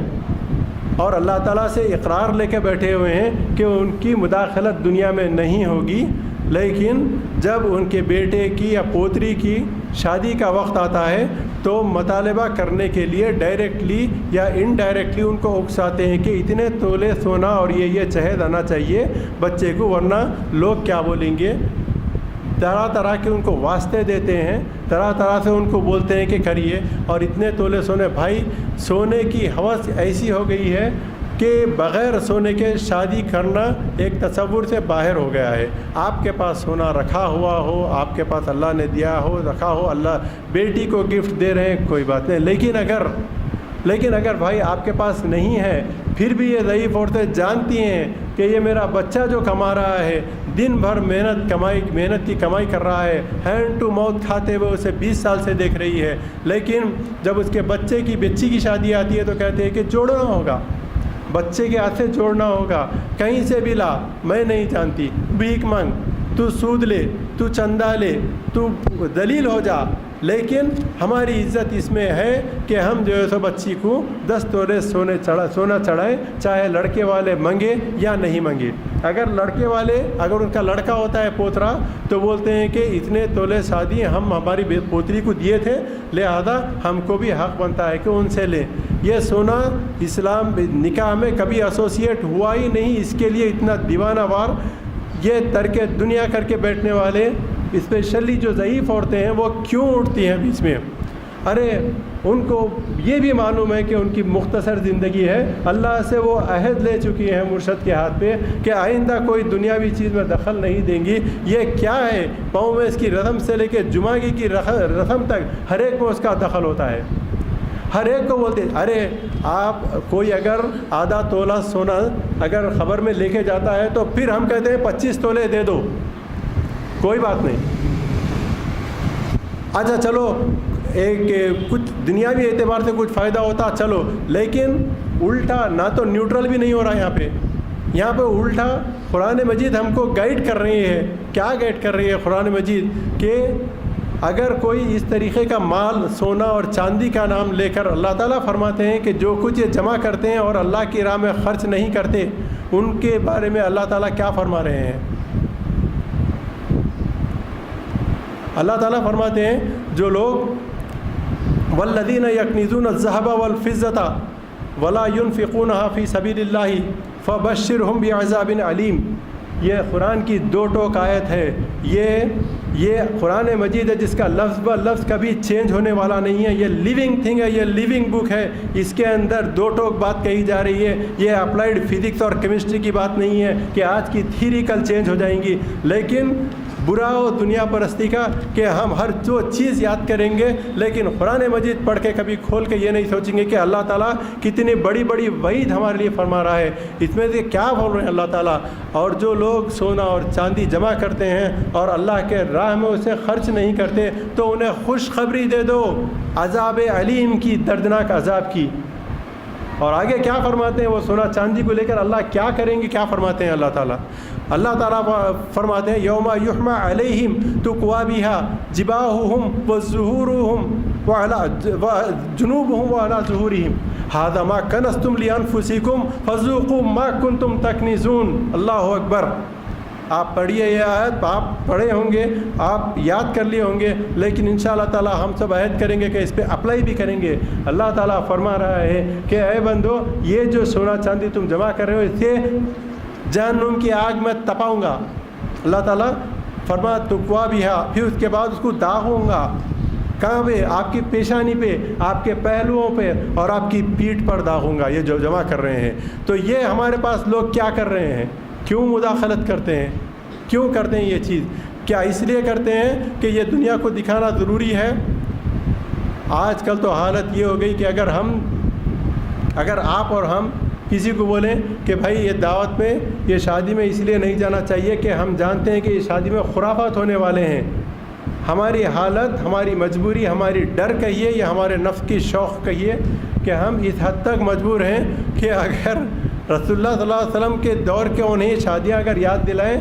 اور اللہ تعالیٰ سے اقرار لے کے بیٹھے ہوئے ہیں کہ ان کی مداخلت دنیا میں نہیں ہوگی، لیکن جب ان کے بیٹے کی یا پوتری کی شادی کا وقت آتا ہے تو مطالبہ کرنے کے لیے ڈائریکٹلی یا انڈائریکٹلی ان کو اکساتے ہیں کہ اتنے تولے سونا اور یہ جہیز آنا چاہیے بچے کو، ورنہ لوگ کیا بولیں گے۔ طرح طرح کے ان کو واسطے دیتے ہیں، طرح طرح سے ان کو بولتے ہیں کہ کریے، اور اتنے تولے سونے۔ بھائی سونے کی ہوس ایسی ہو گئی ہے کہ بغیر سونے کے شادی کرنا ایک تصور سے باہر ہو گیا ہے۔ آپ کے پاس سونا رکھا ہوا ہو، آپ کے پاس اللہ نے دیا ہو، رکھا ہو، اللہ بیٹی کو گفٹ دے رہے ہیں، کوئی بات نہیں، لیکن اگر بھائی آپ کے پاس نہیں ہے، پھر بھی یہ ضعیف عورتیں جانتی ہیں کہ یہ میرا بچہ جو کما رہا ہے، دن بھر محنت کی کمائی کر رہا ہے، ہینڈ ٹو ماؤتھ کھاتے ہوئے اسے 20 سال سے دیکھ رہی ہے، لیکن جب اس کے بچے کی شادی آتی ہے تو کہتے ہیں کہ جوڑنا ہوگا، بچے کے ہاتھ سے جوڑنا ہوگا، کہیں سے بھی لا، میں نہیں جانتی، بھیک مانگ، تو سود لے، تو چندہ لے، تو دلیل ہو جا، لیکن ہماری عزت اس میں ہے کہ ہم جو ہے سو بچی کو 10 تولے سونا چڑھائیں، چاہے لڑکے والے منگے یا نہیں منگے۔ اگر لڑکے والے، اگر ان کا لڑکا ہوتا ہے پوترا، تو بولتے ہیں کہ اتنے تولے شادی ہم ہماری پوتری کو دیے تھے، لہذا ہم کو بھی حق بنتا ہے کہ ان سے لیں۔ یہ سونا اسلام نکاح میں کبھی ایسوسیٹ ہوا ہی نہیں، اس کے لیے اتنا دیوانہ وار یہ ترک دنیا کر کے بیٹھنے والے، اسپیشلی جو ضعیف عورتیں ہیں، وہ کیوں اٹھتی ہیں بیچ میں؟ ارے ان کو یہ بھی معلوم ہے کہ ان کی مختصر زندگی ہے، اللہ سے وہ عہد لے چکی ہیں مرشد کے ہاتھ پہ کہ آئندہ کوئی دنیاوی چیز میں دخل نہیں دیں گی۔ یہ کیا ہے؟ پاؤں میں اس کی رسم سے لے کے جمعگی کی رسم تک ہر ایک میں اس کا دخل ہوتا ہے۔ ہر ایک کو بولتے ارے آپ کوئی اگر آدھا تولہ سونا اگر خبر میں لے کے جاتا ہے تو پھر ہم کہتے ہیں 25 تولے دے دو، کوئی بات نہیں۔ اچھا چلو ایک کچھ دنیاوی اعتبار سے کچھ فائدہ ہوتا چلو، لیکن الٹا نہ تو نیوٹرل بھی نہیں ہو رہا یہاں پہ الٹا قرآن مجید ہم کو گائیڈ کر رہی ہے۔ کیا گائیڈ کر رہی ہے قرآن مجید؟ کہ اگر کوئی اس طریقے کا مال سونا اور چاندی کا نام لے کر، اللہ تعالیٰ فرماتے ہیں کہ جو کچھ یہ جمع کرتے ہیں اور اللہ کی راہ میں خرچ نہیں کرتے، ان کے بارے میں اللہ تعالیٰ کیا فرما رہے ہیں؟ اللہ تعالیٰ فرماتے ہیں جو لوگ والذین یکنزون الذهب والفضة ولا ينفقونها فی سبیل اللہ فبشرهم بعذاب علیم۔ یہ قرآن کی 2 ٹوک آیت ہے۔ یہ قرآن مجید ہے جس کا لفظ بہ لفظ کبھی چینج ہونے والا نہیں ہے۔ یہ لیونگ تھنگ ہے، یہ لیونگ بک ہے۔ اس کے اندر 2 ٹوک بات کہی جا رہی ہے۔ یہ اپلائیڈ فزکس اور کیمسٹری کی بات نہیں ہے کہ آج کی تھیری کل چینج ہو جائیں گی، لیکن برا ہو دنیا پرستی کا کہ ہم ہر جو چیز یاد کریں گے، لیکن قرآن مجید پڑھ کے کبھی کھول کے یہ نہیں سوچیں گے کہ اللہ تعالیٰ کتنی بڑی بڑی وعید ہمارے لیے فرما رہا ہے۔ اس میں سے کیا بول رہے ہیں اللہ تعالیٰ؟ اور جو لوگ سونا اور چاندی جمع کرتے ہیں اور اللہ کے راہ میں اسے خرچ نہیں کرتے، تو انہیں خوشخبری دے دو عذاب علیم کی، دردناک عذاب کی۔ اور آگے کیا فرماتے ہیں؟ وہ سونا چاندی کو لے کر اللہ کیا کریں گے؟ کیا فرماتے ہیں اللہ تعالیٰ فرماتے ہیں یوم یحمى علیہم تقوی بها جباہہم وظہورہم وجنوبہم وعلی ظہورہم ھذا ما کنزتم لانفسکم فذوقوا ما کنتم تکنزون۔ اللہ اکبر۔ آپ پڑھیے یہ آیت، آپ پڑھے ہوں گے، آپ یاد کر لیے ہوں گے، لیکن انشاءاللہ تعالیٰ ہم سب عہد کریں گے کہ اس پہ اپلائی بھی کریں گے۔ اللہ تعالیٰ فرما رہا ہے کہ اے بندو، یہ جو سونا چاندی تم جمع کر رہے ہو، اسے جہنم کی آگ میں تپاؤں گا۔ اللہ تعالیٰ فرما تقوا بہا، پھر اس کے بعد اس کو داغوں گا۔ کہاں پہ؟ آپ کی پیشانی پہ، آپ کے پہلوؤں پہ اور آپ کی پیٹھ پر داغوں گا، یہ جو جمع کر رہے ہیں۔ تو یہ ہمارے پاس لوگ کیا کر رہے ہیں؟ کیوں مداخلت کرتے ہیں؟ کیوں کرتے ہیں یہ چیز؟ کیا اس لیے کرتے ہیں کہ یہ دنیا کو دکھانا ضروری ہے؟ آج کل تو حالت یہ ہو گئی کہ اگر آپ اور ہم کسی کو بولیں کہ بھائی یہ دعوت میں، یہ شادی میں اس لیے نہیں جانا چاہیے کہ ہم جانتے ہیں کہ یہ شادی میں خرافات ہونے والے ہیں، ہماری حالت، ہماری مجبوری، ہماری ڈر کہیے یا ہمارے نفس کی شوق کہیے کہ ہم اس حد تک مجبور ہیں کہ اگر رسول اللہ صلی اللہ علیہ وسلم کے دور کے انہیں شادیاں اگر یاد دلائیں،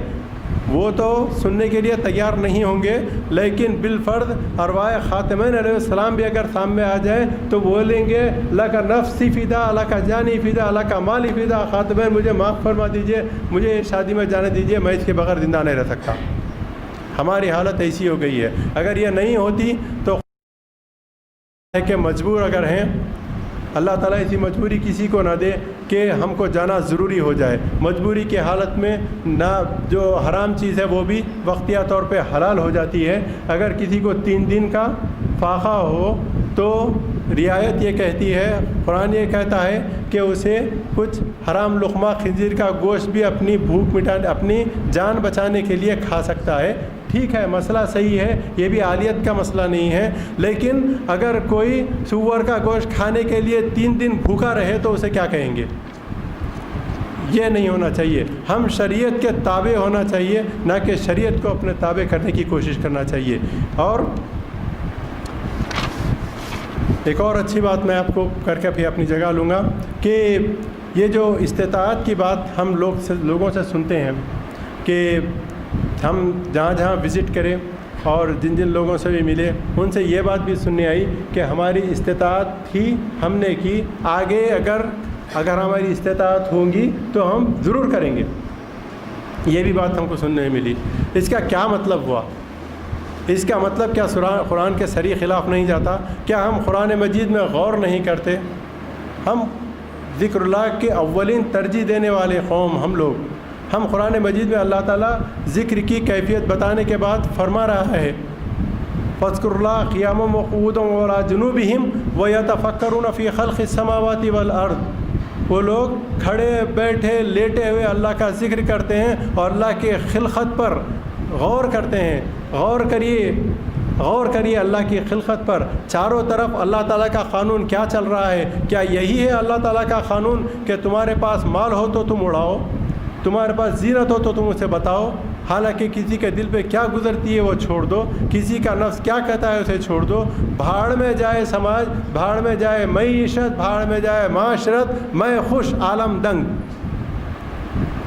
وہ تو سننے کے لیے تیار نہیں ہوں گے، لیکن بالفرض ارواح خاتمین علیہ السلام بھی اگر سامنے آ جائیں تو بولیں گے لکا نفسی فدا، لکا جانی فدا، لکا مالی فدا، خاتمین مجھے معاف فرما دیجئے، مجھے شادی میں جانے دیجئے، میں اس کے بغیر زندہ نہیں رہ سکتا۔ ہماری حالت ایسی ہو گئی ہے. اگر یہ نہیں ہوتی تو ہے کہ مجبور اگر ہیں، اللہ تعالیٰ ایسی مجبوری کسی کو نہ دے کہ ہم کو جانا ضروری ہو جائے. مجبوری کی حالت میں نہ جو حرام چیز ہے وہ بھی وقتیہ طور پہ حلال ہو جاتی ہے. اگر کسی کو 3 دن کا فاقہ ہو تو رعایت یہ کہتی ہے، قرآن یہ کہتا ہے کہ اسے کچھ حرام لقمہ خنزیر کا گوشت بھی اپنی بھوک مٹانے، اپنی جان بچانے کے لیے کھا سکتا ہے. ٹھیک ہے، مسئلہ صحیح ہے، یہ بھی عالیت کا مسئلہ نہیں ہے. لیکن اگر کوئی سور کا گوشت کھانے کے لیے 3 دن بھوکا رہے تو اسے کیا کہیں گے؟ یہ نہیں ہونا چاہیے. ہم شریعت کے تابع ہونا چاہیے، نہ کہ شریعت کو اپنے تابع کرنے کی کوشش کرنا چاہیے. اور ایک اور اچھی بات میں آپ کو کر کے پھر اپنی جگہ لوں گا کہ یہ جو استطاعت کی بات ہم لوگوں سے سنتے ہیں کہ ہم جہاں جہاں وزٹ کریں اور جن جن لوگوں سے بھی ملے ان سے یہ بات بھی سننے آئی کہ ہماری استطاعت تھی، ہم نے کی، آگے اگر ہماری استطاعت ہوں گی تو ہم ضرور کریں گے. یہ بھی بات ہم کو سننے میں ملی. اس کا کیا مطلب ہوا؟ اس کا مطلب کیا قرآن کے صریح خلاف نہیں جاتا؟ کیا ہم قرآن مجید میں غور نہیں کرتے؟ ہم ذکر اللہ کے اولین ترجیح دینے والے قوم ہم لوگ. ہم قرآن مجید میں اللہ تعالیٰ ذکر کی کیفیت بتانے کے بعد فرما رہا ہے فَاذْكُرُوا اللَّهَ قِيَامًا وَقُعُودًا وَعَلَىٰ جُنُوبِهِمْ وَيَتَفَكَّرُونَ فِي خَلْقِ السَّمَاوَاتِ وَالْأَرْضِ. وہ لوگ کھڑے بیٹھے لیٹے ہوئے اللہ کا ذکر کرتے ہیں اور اللہ کے خلقت پر غور کرتے ہیں. غور کریے اللہ کی خلقت پر. چاروں طرف اللہ تعالیٰ کا قانون کیا چل رہا ہے؟ کیا یہی ہے اللہ تعالیٰ کا قانون کہ تمہارے پاس مال ہو تو تم اڑاؤ، تمہارے پاس زینت ہو تو تم اسے بتاؤ، حالانکہ کسی کے دل پہ کیا گزرتی ہے وہ چھوڑ دو، کسی کا نفس کیا کہتا ہے اسے چھوڑ دو. بھاڑ میں جائے سماج، بھاڑ میں جائے معیشت، بھاڑ میں جائے معاشرت، میں خوش عالم دنگ.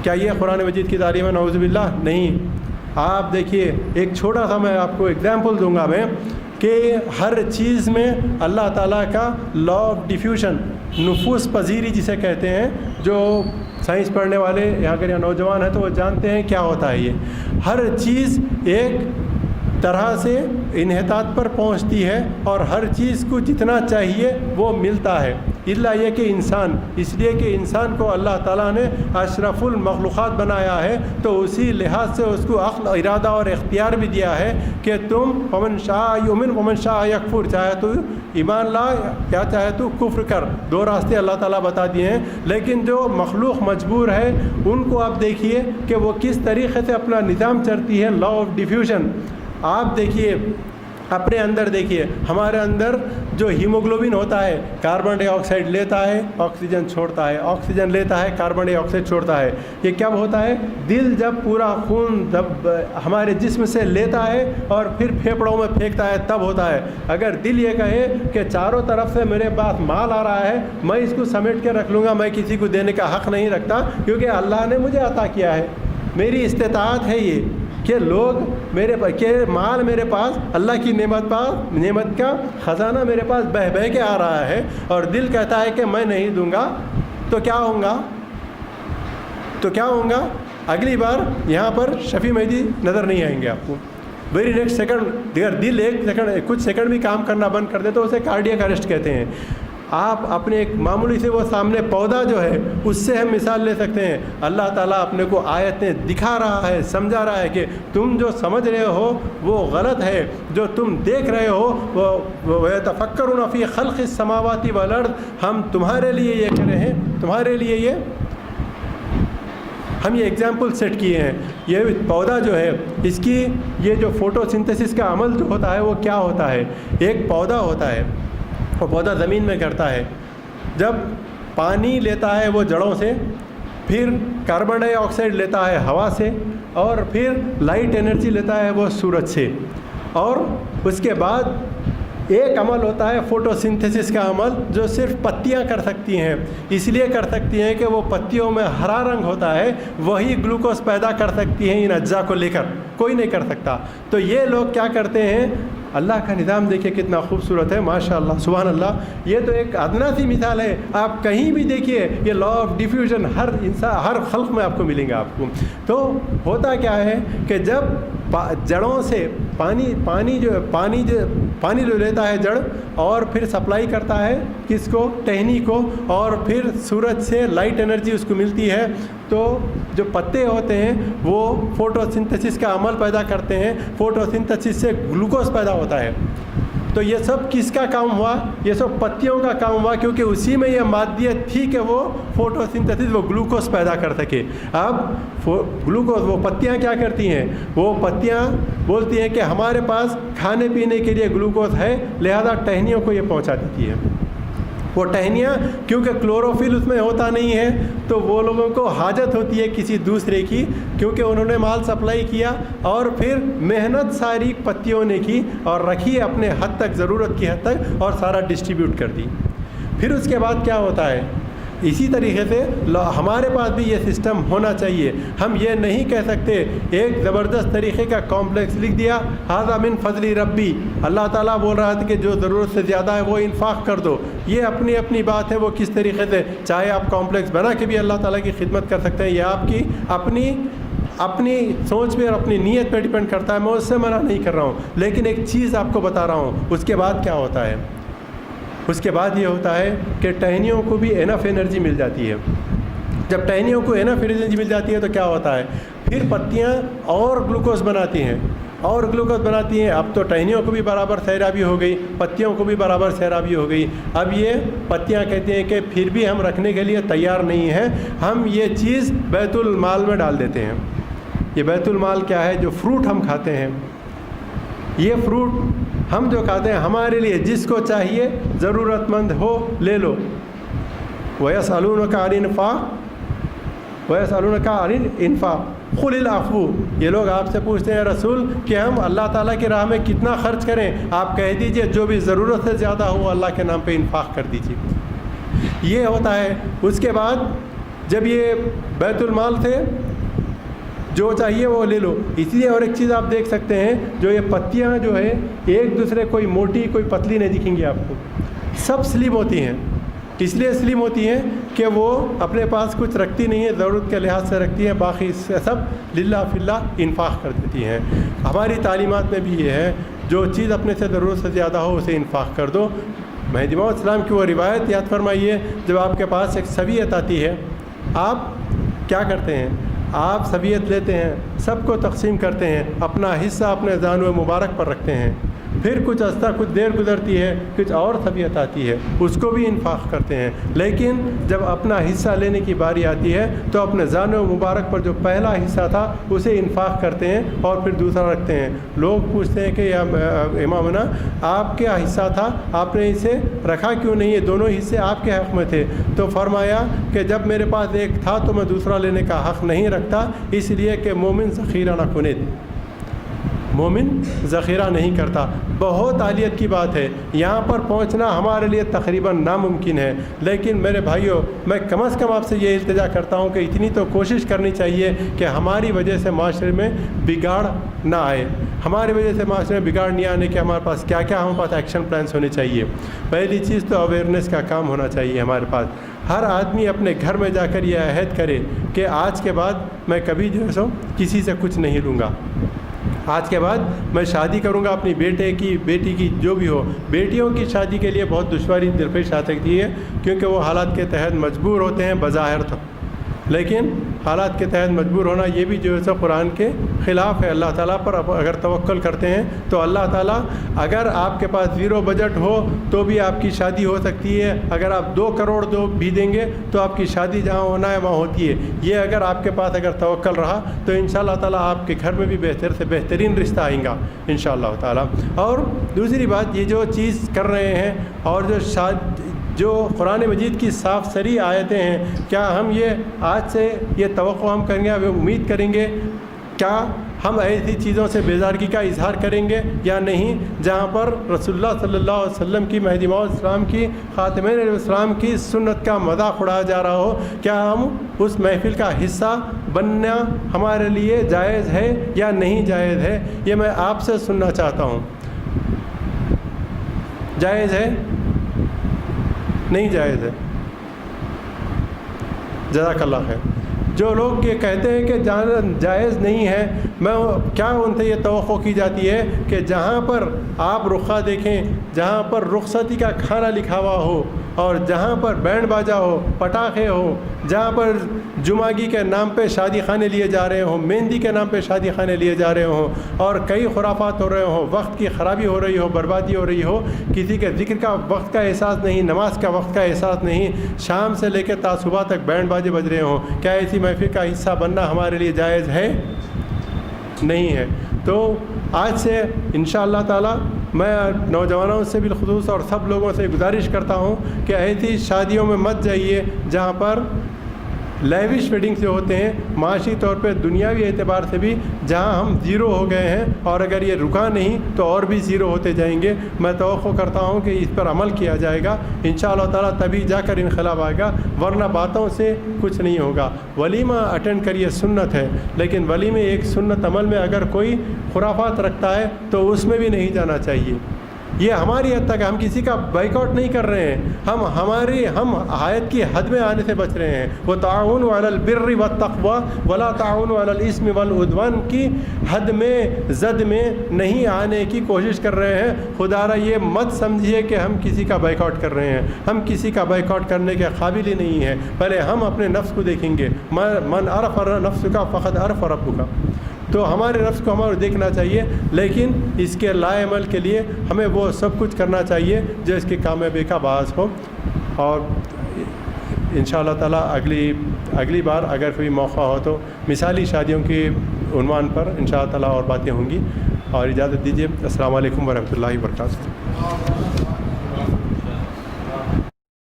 کیا یہ قرآن مجید کی تعلیم ہے؟ نعوذ باللہ نہیں. آپ دیکھیے، ایک چھوٹا سا میں آپ کو ایگزامپل دوں گا میں کہ ہر چیز میں اللہ تعالیٰ کا لا آف ڈیفیوژن، نفوذ پذیری جسے کہتے ہیں، جو سائنس پڑھنے والے اگر یا نوجوان ہیں تو وہ جانتے ہیں کیا ہوتا ہے. یہ ہر چیز ایک طرح سے انحطاط پر پہنچتی ہے اور ہر چیز کو جتنا چاہیے وہ ملتا ہے، الا یہ کہ انسان، اس لیے کہ انسان کو اللہ تعالیٰ نے اشرف المخلوقات بنایا ہے تو اسی لحاظ سے اس کو عقل، ارادہ اور اختیار بھی دیا ہے کہ تم فمن شاء یؤمن ومن شاء یکفر، چاہے تو ایمان لا یا چاہے تو کفر کر. 2 راستے اللہ تعالیٰ بتا دیے ہیں. لیکن جو مخلوق مجبور ہے ان کو آپ دیکھیے کہ وہ کس طریقے سے اپنا نظام چلتی ہے، لا آف ڈیفیوژن. آپ دیکھیے اپنے اندر، دیکھیے ہمارے اندر جو ہیموگلوبن ہوتا ہے، کاربن ڈائی آکسائڈ لیتا ہے، آکسیجن چھوڑتا ہے، آکسیجن لیتا ہے، کاربن ڈائی آکسائڈ چھوڑتا ہے. یہ کب ہوتا ہے؟ دل جب پورا خون جب ہمارے جسم سے لیتا ہے اور پھر پھیپھڑوں میں پھینکتا ہے تب ہوتا ہے. اگر دل یہ کہے کہ چاروں طرف سے میرے پاس مال آ رہا ہے، میں اس کو سمیٹ کے رکھ لوں گا، میں کسی کو دینے کا حق نہیں رکھتا کیونکہ اللہ نے مجھے عطا کیا ہے، میری استطاعت ہے یہ کہ کہ مال میرے پاس، اللہ کی نعمت کا خزانہ میرے پاس بہہ کے آ رہا ہے، اور دل کہتا ہے کہ میں نہیں دوں گا، تو کیا ہوں گا؟ اگلی بار یہاں پر شفیع مہدی نظر نہیں آئیں گے آپ کو. ویری نیکسٹ سیکنڈ اگر دل کچھ سیکنڈ بھی کام کرنا بند کر دے تو اسے کارڈیاک اریسٹ کہتے ہیں. آپ اپنے ایک معمولی سے وہ سامنے پودا جو ہے اس سے ہم مثال لے سکتے ہیں. اللہ تعالیٰ اپنے کو آیتیں دکھا رہا ہے، سمجھا رہا ہے کہ تم جو سمجھ رہے ہو وہ غلط ہے، جو تم دیکھ رہے ہو وہ يَتَفَكَّرُونَ فِي خَلْقِ السَّمَاوَاتِ وَالْأَرْضِ. ہم تمہارے لیے یہ کر رہے ہیں، تمہارے لیے ہم یہ ایگزامپل سیٹ کیے ہیں. یہ پودا جو ہے اس کی یہ جو فوٹو سنتھسس کا عمل جو ہوتا ہے وہ کیا ہوتا ہے؟ ایک پودا ہوتا ہے، وہ پودا زمین میں کرتا ہے، جب پانی لیتا ہے وہ جڑوں سے، پھر کاربن ڈائی آکسائڈ لیتا ہے ہوا سے، اور پھر لائٹ انرجی لیتا ہے وہ سورج سے، اور اس کے بعد ایک عمل ہوتا ہے فوٹو سنتھسس کا عمل جو صرف پتیاں کر سکتی ہیں. اس لیے کر سکتی ہیں کہ وہ پتیوں میں ہرا رنگ ہوتا ہے، وہی گلوکوز پیدا کر سکتی ہیں ان اجزاء کو لے کر، کوئی نہیں کر سکتا. تو یہ لوگ کیا کرتے ہیں؟ اللہ کا نظام دیکھیں کتنا خوبصورت ہے، ماشاء اللہ، سبحان اللہ. یہ تو ایک ادنا سی مثال ہے، آپ کہیں بھی دیکھیے یہ لا آف ڈیفیوژن ہر خلق میں آپ کو ملیں گا. آپ کو تو ہوتا کیا ہے کہ جب جڑوں سے پانی جو لیتا ہے جڑ، اور پھر سپلائی کرتا ہے کس کو؟ ٹہنی کو، اور پھر سورج سے لائٹ انرجی اس کو ملتی ہے. تو جو پتے ہوتے ہیں وہ فوٹو سنتھسس کا عمل پیدا کرتے ہیں، فوٹو سنتھسس سے گلوکوز پیدا ہوتا ہے. تو یہ سب کس کا کام ہوا؟ یہ سب پتیوں کا کام ہوا، کیونکہ اسی میں یہ مادیت تھی کہ وہ فوٹو سنتھسس، وہ گلوکوز پیدا کر سکے. اب گلوکوز، وہ پتیاں کیا کرتی ہیں؟ وہ پتیاں بولتی ہیں کہ ہمارے پاس کھانے پینے کے لیے گلوکوز ہے، لہذا ٹہنیوں کو یہ پہنچا دیتی ہے. وہ ٹہنیاں کیونکہ کلوروفل اس میں ہوتا نہیں ہے، تو وہ لوگوں کو حاجت ہوتی ہے کسی دوسرے کی، کیونکہ انہوں نے مال سپلائی کیا اور پھر محنت ساری پتیوں نے کی اور رکھی اپنے حد تک، ضرورت کی حد تک، اور سارا ڈسٹریبیوٹ کر دی. پھر اس کے بعد کیا ہوتا ہے؟ اسی طریقے سے ہمارے پاس بھی یہ سسٹم ہونا چاہیے. ہم یہ نہیں کہہ سکتے ایک زبردست طریقے کا کمپلیکس لکھ دیا ھذا من فضل ربی، اللہ تعالیٰ بول رہا تھا کہ جو ضرورت سے زیادہ ہے وہ انفاق کر دو. یہ اپنی بات ہے، وہ کس طریقے سے چاہے آپ کمپلیکس بنا کے بھی اللہ تعالیٰ کی خدمت کر سکتے ہیں، یہ آپ کی اپنی سوچ پہ اور اپنی نیت پہ ڈیپینڈ کرتا ہے. میں اس سے منع نہیں کر رہا ہوں، لیکن ایک چیز آپ کو بتا رہا ہوں. اس کے بعد کیا ہوتا ہے؟ اس کے بعد یہ ہوتا ہے کہ ٹہنیوں کو بھی انف انرجی مل جاتی ہے. جب ٹہنیوں کو انف انرجی مل جاتی ہے تو کیا ہوتا ہے؟ پھر پتیاں اور گلوکوز بناتی ہیں، اور گلوکوز بناتی ہیں. اب تو ٹہنیوں کو بھی برابر سیرابی ہو گئی، پتیوں کو بھی برابر سیرابی ہو گئی. اب یہ پتیاں کہتے ہیں کہ پھر بھی ہم رکھنے کے لیے تیار نہیں ہیں، ہم یہ چیز بیت المال میں ڈال دیتے ہیں. یہ بیت المال کیا ہے؟ جو فروٹ ہم کھاتے ہیں، یہ فروٹ ہم جو کھاتے ہیں ہمارے لیے جس کو چاہیے، ضرورت مند ہو لے لو. وَيَسْأَلُونَكَ عَنِ الْإِنفَاقِ قُلِ الْعَفْوُ، یہ لوگ آپ سے پوچھتے ہیں رسول کہ ہم اللہ تعالیٰ کی راہ میں کتنا خرچ کریں؟ آپ کہہ دیجئے جو بھی ضرورت سے زیادہ ہو اللہ کے نام پہ انفاق کر دیجیے. یہ ہوتا ہے. اس کے بعد جب یہ بیت المال تھے، جو چاہیے وہ لے لو. اس لیے اور ایک چیز آپ دیکھ سکتے ہیں، جو یہ پتیاں جو ہے ایک دوسرے کوئی موٹی کوئی پتلی نہیں دکھیں گی آپ کو، سب سلیم ہوتی ہیں. اس لیے سلیم ہوتی ہیں کہ وہ اپنے پاس کچھ رکھتی نہیں ہے، ضرورت کے لحاظ سے رکھتی ہیں، باقی سب للہ فی اللہ انفاق کر دیتی ہیں. ہماری تعلیمات میں بھی یہ ہے، جو چیز اپنے سے ضرورت سے زیادہ ہو اسے انفاق کر دو. مہدی موعود السلام کی وہ روایت یاد فرمائیے، جب آپ کے پاس ایک سویت آتی ہے، آپ کیا کرتے ہیں؟ آپ سویت لیتے ہیں، سب کو تقسیم کرتے ہیں، اپنا حصہ اپنے زانو مبارک پر رکھتے ہیں. پھر کچھ عرصہ، کچھ دیر گزرتی ہے، کچھ اور سویت آتی ہے، اس کو بھی انفاق کرتے ہیں. لیکن جب اپنا حصہ لینے کی باری آتی ہے تو اپنے زانو مبارک پر جو پہلا حصہ تھا اسے انفاق کرتے ہیں اور پھر دوسرا رکھتے ہیں. لوگ پوچھتے ہیں کہ یا امامنا آپ کیا حصہ تھا، آپ نے اسے رکھا کیوں نہیں؟ یہ دونوں حصے آپ کے حق میں تھے. تو فرمایا کہ جب میرے پاس ایک تھا تو میں دوسرا لینے کا حق نہیں رکھتا، اس لیے کہ مومن ذخیرہ نہ کند، مومن ذخیرہ نہیں کرتا. بہت عالیت کی بات ہے، یہاں پر پہنچنا ہمارے لیے تقریباً ناممکن ہے. لیکن میرے بھائیوں، میں کم از کم آپ سے یہ التجا کرتا ہوں کہ اتنی تو کوشش کرنی چاہیے کہ ہماری وجہ سے معاشرے میں بگاڑ نہ آئے. ہماری وجہ سے معاشرے میں بگاڑ نہیں آنے کے ہمارے پاس کیا ہمارے پاس ایکشن پلانس ہونے چاہیے. پہلی چیز تو اویئرنیس کا کام ہونا چاہیے ہمارے پاس. ہر آدمی اپنے گھر میں جا کر یہ عہد کرے کہ آج کے بعد میں کبھی جو ہے سو کسی سے کچھ نہیں لوں گا. آج کے بعد میں شادی کروں گا اپنی بیٹے کی، بیٹی کی، جو بھی ہو. بیٹیوں کی شادی کے لیے بہت دشواری درپیش آ سکتی ہے، کیونکہ وہ حالات کے تحت مجبور ہوتے ہیں بظاہر تو، لیکن حالات کے تحت مجبور ہونا یہ بھی جو ہے سو قرآن کے خلاف ہے. اللہ تعالیٰ پر اگر توکل کرتے ہیں تو اللہ تعالیٰ، اگر آپ کے پاس 0 بجٹ ہو تو بھی آپ کی شادی ہو سکتی ہے. اگر آپ 2 کروڑ بھی دیں گے تو آپ کی شادی جہاں ہونا ہے وہاں ہوتی ہے. یہ اگر آپ کے پاس اگر توکل رہا تو انشاءاللہ تعالیٰ آپ کے گھر میں بھی بہتر سے بہترین رشتہ آئیں گا انشاءاللہ تعالیٰ. اور دوسری بات، یہ جو چیز کر رہے ہیں اور جو قرآن مجید کی صاف صریح آیتیں ہیں، کیا ہم یہ آج سے یہ توقع ہم کریں گے، امید کریں گے، کیا ہم ایسی چیزوں سے بیزارگی کا اظہار کریں گے یا نہیں جہاں پر رسول اللہ صلی اللہ علیہ وسلم کی، مہدی موعود السلام کی، خاتمین علیہ السلام کی سنت کا مذاق اڑایا جا رہا ہو؟ کیا ہم اس محفل کا حصہ بننا ہمارے لیے جائز ہے یا نہیں جائز ہے؟ یہ میں آپ سے سننا چاہتا ہوں. جائز ہے؟ نہیں جائز ہے؟ جزاک اللہ خیر. جو لوگ یہ کہتے ہیں کہ جانا جائز نہیں ہے، میں کیا ان سے یہ توقع کی جاتی ہے کہ جہاں پر آپ رخا دیکھیں، جہاں پر رخصتی کا کھانا لکھا ہوا ہو، اور جہاں پر بینڈ باجا ہو، پٹاخے ہو، جہاں پر جمعگی کے نام پہ شادی خانے لیے جا رہے ہوں، مہندی کے نام پہ شادی خانے لیے جا رہے ہوں، اور کئی خرافات ہو رہے ہوں، وقت کی خرابی ہو رہی ہو، بربادی ہو رہی ہو، کسی کے ذکر کا وقت کا احساس نہیں، نماز کا وقت کا احساس نہیں، شام سے لے کے تا صبح تک بینڈ باجے بج رہے ہوں، کیا ایسی محفل کا حصہ بننا ہمارے لیے جائز ہے؟ نہیں ہے۔ تو آج سے انشاءاللہ تعالی میں نوجوانوں سے بالخصوص اور سب لوگوں سے گزارش کرتا ہوں کہ ایسی شادیوں میں مت جائیے جہاں پر لیوش ویڈنگ سے ہوتے ہیں، معاشی طور پہ دنیاوی اعتبار سے بھی جہاں ہم زیرو ہو گئے ہیں، اور اگر یہ رکا نہیں تو اور بھی زیرو ہوتے جائیں گے۔ میں توقع کرتا ہوں کہ اس پر عمل کیا جائے گا انشاءاللہ تعالیٰ، تبھی جا کر انقلاب آئے گا، ورنہ باتوں سے کچھ نہیں ہوگا۔ ولیمہ اٹینڈ کریے، سنت ہے، لیکن ولیمے ایک سنت عمل میں اگر کوئی خرافات رکھتا ہے تو اس میں بھی نہیں جانا چاہیے۔ یہ ہماری حد تک، ہم کسی کا بائیکاٹ نہیں کر رہے ہیں، ہم آیت کی حد میں آنے سے بچ رہے ہیں۔ وہ تعاون علی البر والتقوی ولا تعاون علی الاثم والعدوان کی حد میں، زد میں نہیں آنے کی کوشش کر رہے ہیں۔ خدا را یہ مت سمجھیے کہ ہم کسی کا بائیکاٹ کر رہے ہیں، ہم کسی کا بائیکاٹ کرنے کے قابل ہی نہیں ہیں۔ پہلے ہم اپنے نفس کو دیکھیں گے، من عرف نفس کا فقد عرف ربک۔ تو ہمارے نفس کو ہمارے دیکھنا چاہیے، لیکن اس کے لائے عمل کے لیے ہمیں وہ سب کچھ کرنا چاہیے جو اس کی کامیابی کا باعث ہو۔ اور انشاءاللہ تعالیٰ اگلی بار اگر کوئی موقع ہو تو مثالی شادیوں کے عنوان پر انشاءاللہ تعالیٰ اور باتیں ہوں گی۔ اور اجازت دیجیے، السلام علیکم ورحمۃ اللہ وبرکاتہ۔